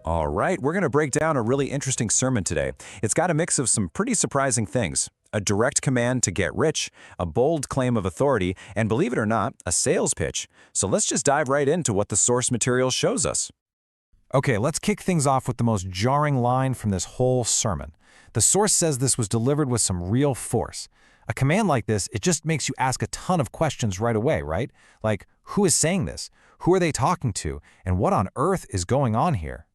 All right, we're going to break down a really interesting sermon today. It's got a mix of some pretty surprising things. A direct command to get rich, a bold claim of authority, and believe it or not, a sales pitch. So let's just dive right into what the source material shows us. Okay, let's kick things off with the most jarring line from this whole sermon. The source says this was delivered with some real force. A command like this, it just makes you ask a ton of questions right away, right? Like, who is saying this? Who are they talking to? And what on earth is going on here?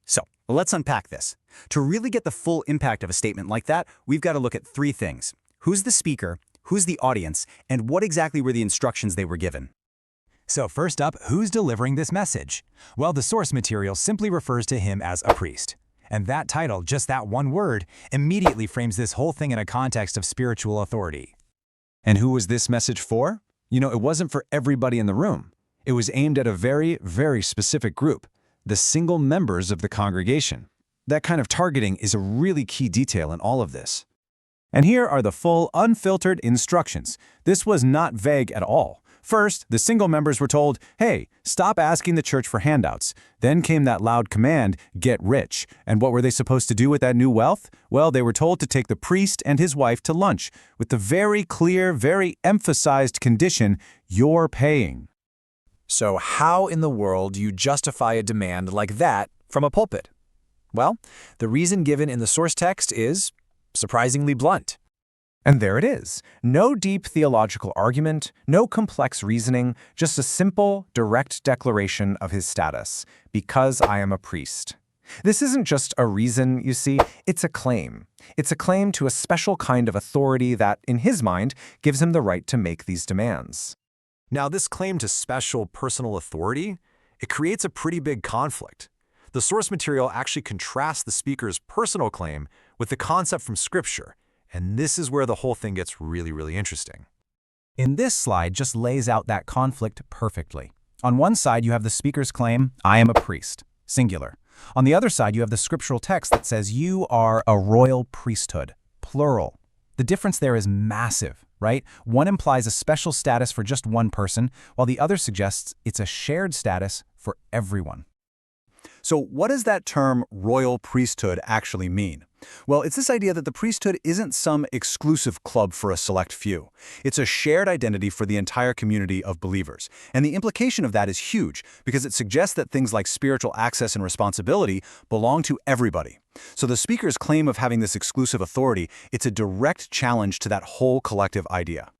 So, let's unpack this. To really get the full impact of a statement like that, we've got to look at three things. Who's the speaker, who's the audience, and what exactly were the instructions they were given? So first up, who's delivering this message? Well, the source material simply refers to him as a priest. And that title, just that one word, immediately frames this whole thing in a context of spiritual authority. And who was this message for? You know, it wasn't for everybody in the room. It was aimed at a very, very specific group, the single members of the congregation. That kind of targeting is a really key detail in all of this. And here are the full, unfiltered instructions. This was not vague at all. First, the single members were told, hey, stop asking the church for handouts. Then came that loud command, get rich. And what were they supposed to do with that new wealth? Well, they were told to take the priest and his wife to lunch, with the very clear, very emphasized condition, you're paying. So how in the world do you justify a demand like that from a pulpit? Well, the reason given in the source text is surprisingly blunt. And there it is. No deep theological argument, no complex reasoning, just a simple, direct declaration of his status, because I am a priest. This isn't just a reason, you see, it's a claim. It's a claim to a special kind of authority that, in his mind, gives him the right to make these demands. Now, this claim to special personal authority, it creates a pretty big conflict. The source material actually contrasts the speaker's personal claim with the concept from Scripture, and this is where the whole thing gets really, really interesting. In this slide just lays out that conflict perfectly. On one side, you have the speaker's claim, I am a priest, singular. On the other side, you have the scriptural text that says you are a royal priesthood, plural. The difference there is massive, right? One implies a special status for just one person, while the other suggests it's a shared status for everyone. So what does that term royal priesthood actually mean? Well, it's this idea that the priesthood isn't some exclusive club for a select few. It's a shared identity for the entire community of believers. And the implication of that is huge because it suggests that things like spiritual access and responsibility belong to everybody. So the speaker's claim of having this exclusive authority, it's a direct challenge to that whole collective idea.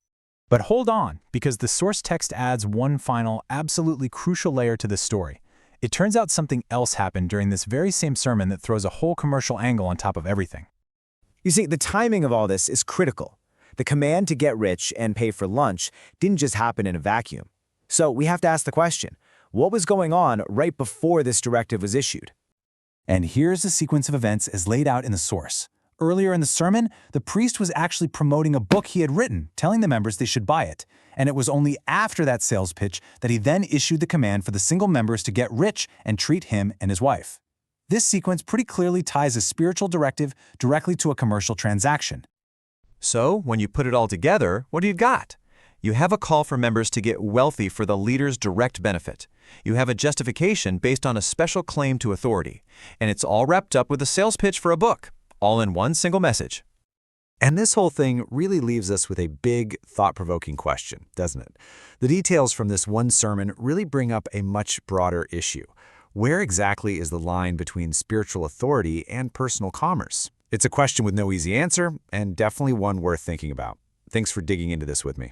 But hold on, because the source text adds one final, absolutely crucial layer to this story. It turns out something else happened during this very same sermon that throws a whole commercial angle on top of everything. You see, the timing of all this is critical. The command to get rich and pay for lunch didn't just happen in a vacuum. So we have to ask the question, what was going on right before this directive was issued? And here's the sequence of events as laid out in the source. Earlier in the sermon, the priest was actually promoting a book he had written, telling the members they should buy it. And it was only after that sales pitch that he then issued the command for the single members to get rich and treat him and his wife. This sequence pretty clearly ties a spiritual directive directly to a commercial transaction. So, when you put it all together, what do you got? You have a call for members to get wealthy for the leader's direct benefit. You have a justification based on a special claim to authority. And it's all wrapped up with a sales pitch for a book, all in one single message. And this whole thing really leaves us with a big, thought-provoking question, doesn't it? The details from this one sermon really bring up a much broader issue. Where exactly is the line between spiritual authority and personal commerce? It's a question with no easy answer, and definitely one worth thinking about. Thanks for digging into this with me.